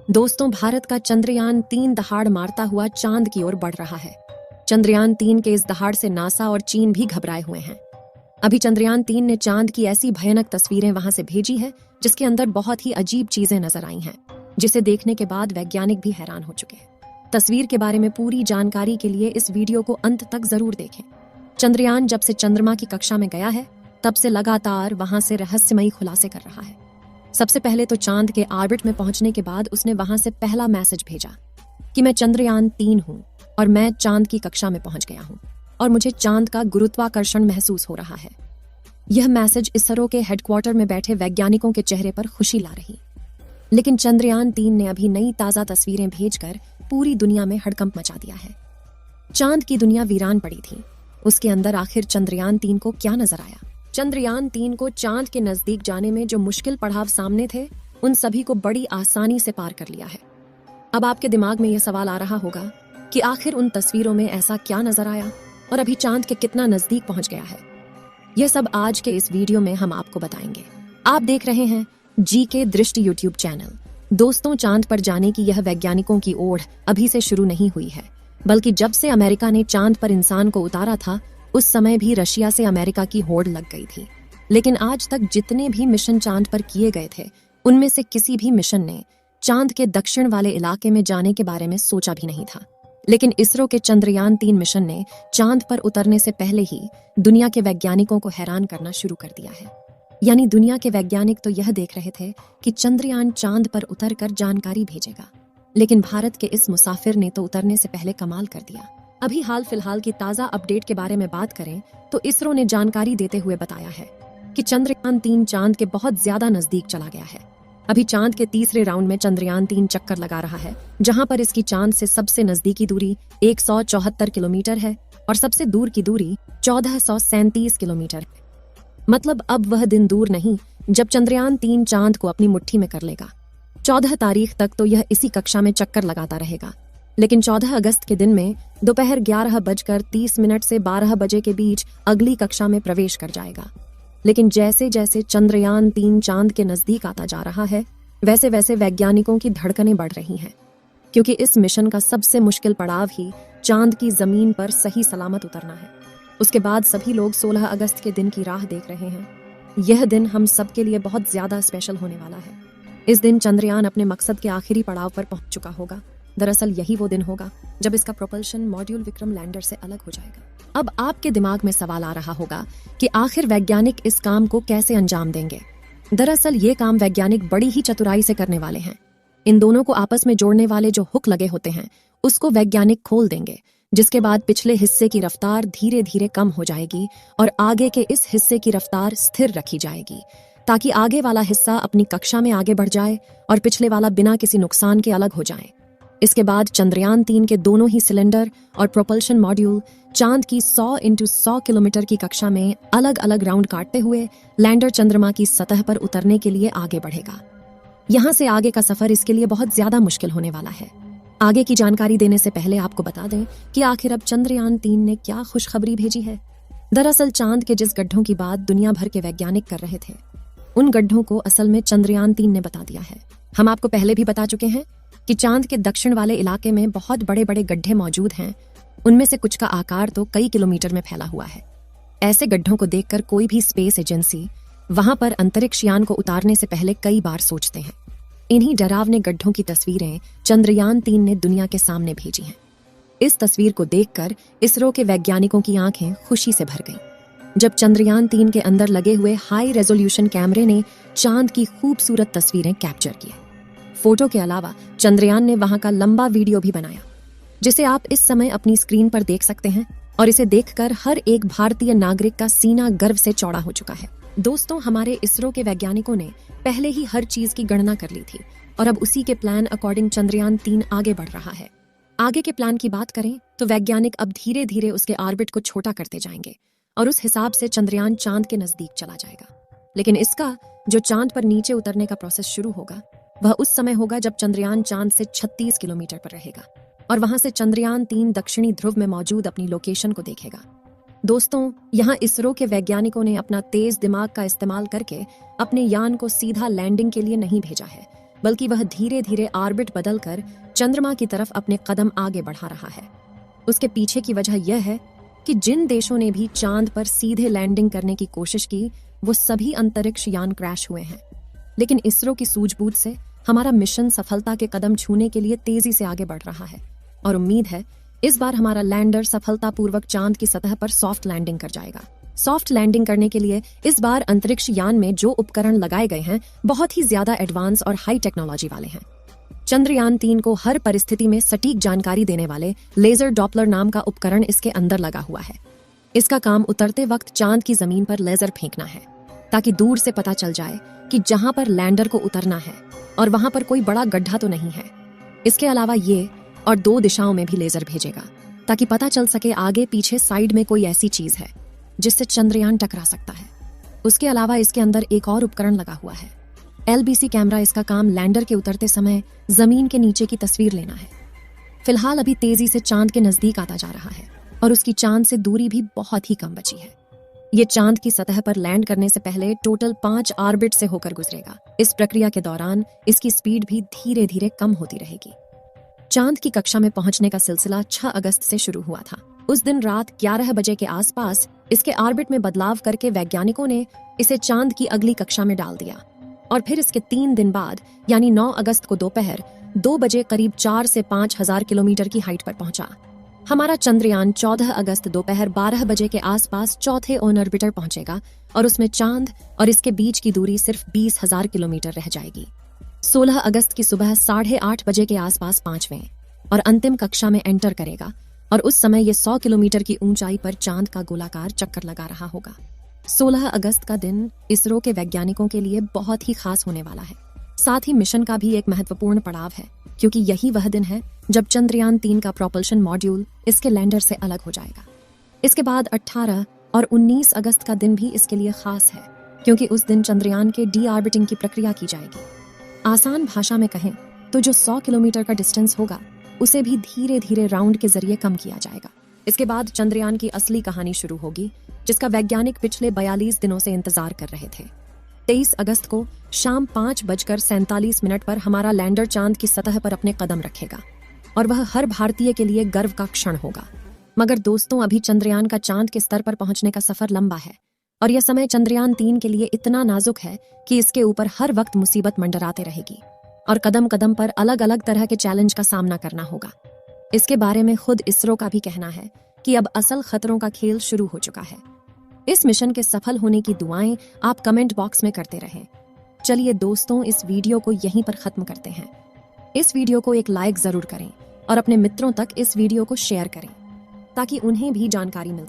दोस्तों, भारत का चंद्रयान-3 दहाड़ मारता हुआ चांद की ओर बढ़ रहा है। चंद्रयान-3 के इस दहाड़ से नासा और चीन भी घबराए हुए हैं। अभी चंद्रयान-3 ने चांद की ऐसी भयानक तस्वीरें वहां से भेजी है जिसके अंदर बहुत ही अजीब चीजें नजर आई हैं, जिसे देखने के बाद वैज्ञानिक भी हैरान हो चुके हैं। तस्वीर के बारे में पूरी जानकारी के लिए इस वीडियो को अंत तक जरूर देखें। चंद्रयान जब से चंद्रमा की कक्षा में गया है, तब से लगातार वहां से रहस्यमयी खुलासे कर रहा है। सबसे पहले तो चांद के ऑर्बिट में पहुंचने के बाद उसने वहां से पहला मैसेज भेजा कि मैं चंद्रयान-3 हूं और मैं चांद की कक्षा में पहुंच गया हूं और मुझे चांद का गुरुत्वाकर्षण महसूस हो रहा है। यह मैसेज इसरो के हेडक्वार्टर में बैठे वैज्ञानिकों के चेहरे पर खुशी ला रही। लेकिन चंद्रयान-3 ने अभी नई ताजा तस्वीरें भेजकर पूरी दुनिया में हड़कंप मचा दिया है। चांद की दुनिया वीरान पड़ी थी। उसके अंदर आखिर चंद्रयान-3 को क्या नजर आया? चंद्रयान-3 को चांद के नजदीक जाने में जो मुश्किल पड़ाव सामने थे, उन सभी को बड़ी आसानी से पार कर लिया है। अब आपके दिमाग में यह सवाल आ रहा होगा कि आखिर उन तस्वीरों में ऐसा क्या नजर आया और अभी चांद के कितना नजदीक पहुंच गया है। यह सब आज के इस वीडियो में हम आपको बताएंगे। आप देख रहे हैं जीके दृष्टि यूट्यूब चैनल। दोस्तों, चांद पर जाने की यह वैज्ञानिकों की ओढ़ अभी से शुरू नहीं हुई है, बल्कि जब से अमेरिका ने चांद पर इंसान को उतारा था, उस समय भी रशिया से अमेरिका की होड़ लग गई थी। लेकिन आज तक जितने भी मिशन चांद पर किए गए थे, उनमें से किसी भी मिशन ने चांद के दक्षिण वाले इलाके में जाने के बारे में सोचा भी नहीं था। लेकिन इसरो के चंद्रयान-3 मिशन ने चांद पर उतरने से पहले ही दुनिया के वैज्ञानिकों को हैरान करना शुरू कर दिया है। यानी दुनिया के वैज्ञानिक तो यह देख रहे थे कि चंद्रयान चांद पर उतर कर जानकारी भेजेगा, लेकिन भारत के इस मुसाफिर ने तो उतरने से पहले कमाल कर दिया। अभी हाल फिलहाल की ताजा अपडेट के बारे में बात करें तो इसरो ने जानकारी देते हुए बताया है कि चंद्रयान-3 चांद के बहुत ज्यादा नजदीक चला गया है। अभी चांद के तीसरे राउंड में चंद्रयान-3 चक्कर लगा रहा है, जहां पर इसकी चांद से सबसे नजदीकी दूरी 174 किलोमीटर है और सबसे दूर की दूरी 1437 किलोमीटर है। मतलब अब वह दिन दूर नहीं जब चंद्रयान-3 चांद को अपनी मुट्ठी में कर लेगा। 14 तारीख तक तो यह इसी कक्षा में चक्कर लगाता रहेगा, लेकिन 14 अगस्त के दिन में दोपहर 11:30 से 12 बजे के बीच अगली कक्षा में प्रवेश कर जाएगा। लेकिन जैसे जैसे चंद्रयान-3 चांद के नजदीक आता जा रहा है, वैसे वैसे वैज्ञानिकों की धड़कनें बढ़ रही हैं, क्योंकि इस मिशन का सबसे मुश्किल पड़ाव ही चांद की जमीन पर सही सलामत उतरना है। उसके बाद सभी लोग 16 अगस्त के दिन की राह देख रहे हैं। यह दिन हम सबके लिए बहुत ज्यादा स्पेशल होने वाला है। इस दिन चंद्रयान अपने मकसद के आखिरी पड़ाव पर पहुंच चुका होगा। दरअसल यही वो दिन होगा जब इसका प्रोपल्शन मॉड्यूल विक्रम लैंडर से अलग हो जाएगा। अब आपके दिमाग में सवाल आ रहा होगा कि आखिर वैज्ञानिक इस काम को कैसे अंजाम देंगे। दरअसल ये काम वैज्ञानिक बड़ी ही चतुराई से करने वाले हैं। इन दोनों को आपस में जोड़ने वाले जो हुक लगे होते हैं, उसको वैज्ञानिक खोल देंगे, जिसके बाद पिछले हिस्से की रफ्तार धीरे धीरे कम हो जाएगी और आगे के इस हिस्से की रफ्तार स्थिर रखी जाएगी, ताकि आगे वाला हिस्सा अपनी कक्षा में आगे बढ़ जाए और पिछले वाला बिना किसी नुकसान के अलग हो जाए। इसके बाद चंद्रयान-3 के दोनों ही सिलेंडर और प्रोपल्शन मॉड्यूल चांद की 100 × 100 किलोमीटर की कक्षा में अलग अलग राउंड काटते हुए लैंडर चंद्रमा की सतह पर उतरने के लिए आगे बढ़ेगा। यहाँ से आगे का सफर इसके लिए बहुत ज्यादा मुश्किल होने वाला है। आगे की जानकारी देने से पहले आपको बता दें कि आखिर अब चंद्रयान-3 ने क्या खुशखबरी भेजी है। दरअसल चांद के जिस गड्ढों की बात दुनिया भर के वैज्ञानिक कर रहे थे, उन गड्ढों को असल में चंद्रयान-3 ने बता दिया है। हम आपको पहले भी बता चुके हैं कि चांद के दक्षिण वाले इलाके में बहुत बड़े बड़े गड्ढे मौजूद हैं। उनमें से कुछ का आकार तो कई किलोमीटर में फैला हुआ है। ऐसे गड्ढों को देखकर कोई भी स्पेस एजेंसी वहां पर अंतरिक्ष यान को उतारने से पहले कई बार सोचते हैं। इन्हीं डरावने गड्ढों की तस्वीरें चंद्रयान-3 ने दुनिया के सामने भेजी हैं। इस तस्वीर को देखकर इसरो के वैज्ञानिकों की आंखें खुशी से भर गईं। जब चंद्रयान-3 के अंदर लगे हुए हाई रेजोल्यूशन कैमरे ने चांद की खूबसूरत तस्वीरें कैप्चर की। फोटो के अलावा चंद्रयान ने वहां का लंबा वीडियो भी बनाया, जिसे आप इस समय अपनी स्क्रीन पर देख सकते हैं, और इसे देखकर हर एक भारतीय नागरिक का सीना गर्व से चौड़ा हो चुका है। दोस्तों, हमारे इसरो के वैज्ञानिकों ने पहले ही हर चीज की गणना कर ली थी और अब उसी के प्लान अकॉर्डिंग चंद्रयान-3 आगे बढ़ रहा है। आगे के प्लान की बात करें तो वैज्ञानिक अब धीरे धीरे उसके ऑर्बिट को छोटा करते जाएंगे और उस हिसाब से चंद्रयान चांद के नजदीक चला जाएगा। लेकिन इसका जो चांद पर नीचे उतरने का प्रोसेस शुरू होगा, वह उस समय होगा जब चंद्रयान चांद से 36 किलोमीटर पर रहेगा और वहां से चंद्रयान-3 दक्षिणी ध्रुव में मौजूद अपनी लोकेशन को देखेगा। दोस्तों, यहाँ इसरो के वैज्ञानिकों ने अपना तेज दिमाग का इस्तेमाल करके अपने यान को सीधा लैंडिंग के लिए नहीं भेजा है, बल्कि वह धीरे धीरे ऑर्बिट बदलकर चंद्रमा की तरफ अपने कदम आगे बढ़ा रहा है। उसके पीछे की वजह यह है कि जिन देशों ने भी चांद पर सीधे लैंडिंग करने की कोशिश की, वो सभी अंतरिक्ष यान क्रैश हुए हैं। लेकिन इसरो की सूझबूझ से हमारा मिशन सफलता के कदम छूने के लिए तेजी से आगे बढ़ रहा है और उम्मीद है इस बार हमारा लैंडर सफलतापूर्वक चांद की सतह पर सॉफ्ट लैंडिंग कर जाएगा। सॉफ्ट लैंडिंग करने के लिए इस बार अंतरिक्ष यान में जो उपकरण लगाए गए हैं बहुत ही ज्यादा एडवांस और हाई टेक्नोलॉजी वाले हैं। चंद्रयान 3 को हर परिस्थिति में सटीक जानकारी देने वाले लेजर डॉपलर नाम का उपकरण इसके अंदर लगा हुआ है। इसका काम उतरते वक्त चांद की जमीन पर लेजर फेंकना है ताकि दूर से पता चल जाए कि जहां पर लैंडर को उतरना है और वहां पर कोई बड़ा गड्ढा तो नहीं है। इसके अलावा ये और 2 दिशाओं में भी लेजर भेजेगा ताकि पता चल सके आगे पीछे साइड में कोई ऐसी चीज है जिससे चंद्रयान टकरा सकता है। उसके अलावा इसके अंदर एक और उपकरण लगा हुआ है, LBC कैमरा। इसका काम लैंडर के उतरते समय जमीन के नीचे की तस्वीर लेना है। फिलहाल अभी तेजी से चांद के नजदीक आता जा रहा है और उसकी चांद से दूरी भी बहुत ही कम बची है। ये चांद की सतह पर लैंड करने से पहले टोटल 5 ऑर्बिट से होकर गुजरेगा। इस प्रक्रिया के दौरान इसकी स्पीड भी धीरे धीरे कम होती रहेगी। चांद की कक्षा में पहुंचने का सिलसिला 6 अगस्त से शुरू हुआ था। उस दिन रात 11 बजे के आसपास इसके ऑर्बिट में बदलाव करके वैज्ञानिकों ने इसे चांद की अगली कक्षा में डाल दिया और फिर इसके 3 दिन बाद यानी 9 अगस्त को दोपहर 2 बजे करीब 4 से 5 हजार किलोमीटर की हाइट पर पहुंचा। हमारा चंद्रयान 14 अगस्त दोपहर 12 बजे के आसपास चौथे ऑन ऑर्बिटर पहुंचेगा और उसमें चांद और इसके बीच की दूरी सिर्फ 20,000 किलोमीटर रह जाएगी। 16 अगस्त की सुबह 8:30 बजे के आसपास 5वें और अंतिम कक्षा में एंटर करेगा और उस समय ये 100 किलोमीटर की ऊंचाई पर चांद का गोलाकार चक्कर लगा रहा होगा। 16 अगस्त का दिन इसरो के वैज्ञानिकों के लिए बहुत ही खास होने वाला है। साथ ही मिशन का भी एक महत्वपूर्ण पड़ाव है क्योंकि यही वह दिन है जब चंद्रयान 3 का प्रोपल्शन मॉड्यूल इसके लैंडर से अलग हो जाएगा। इसके बाद 18 और 19 अगस्त का दिन भी इसके लिए खास है क्योंकि उस दिन चंद्रयान के डी ऑर्बिटिंग की प्रक्रिया की जाएगी। आसान भाषा में कहें तो जो 100 किलोमीटर का डिस्टेंस होगा उसे भी धीरे धीरे राउंड के जरिए कम किया जाएगा। इसके बाद चंद्रयान की असली कहानी शुरू होगी जिसका वैज्ञानिक पिछले 42 दिनों से इंतजार कर रहे थे। 23 अगस्त को शाम 5:47 पर हमारा लैंडर चांद की सतह पर अपने कदम रखेगा और वह हर भारतीय के लिए गर्व का क्षण होगा। मगर दोस्तों, अभी चंद्रयान का चांद के स्तर पर पहुंचने का सफर लंबा है और यह समय चंद्रयान 3 के लिए इतना नाजुक है कि इसके ऊपर हर वक्त मुसीबत मंडराते रहेगी और कदम कदम पर अलग अलग तरह के चैलेंज का सामना करना होगा। इसके बारे में खुद इसरो का भी कहना है कि अब असल खतरों का खेल शुरू हो चुका है। इस मिशन के सफल होने की दुआएं आप कमेंट बॉक्स में करते रहें। चलिए दोस्तों, इस वीडियो को यहीं पर खत्म करते हैं। इस वीडियो को एक लाइक जरूर करें और अपने मित्रों तक इस वीडियो को शेयर करें ताकि उन्हें भी जानकारी मिल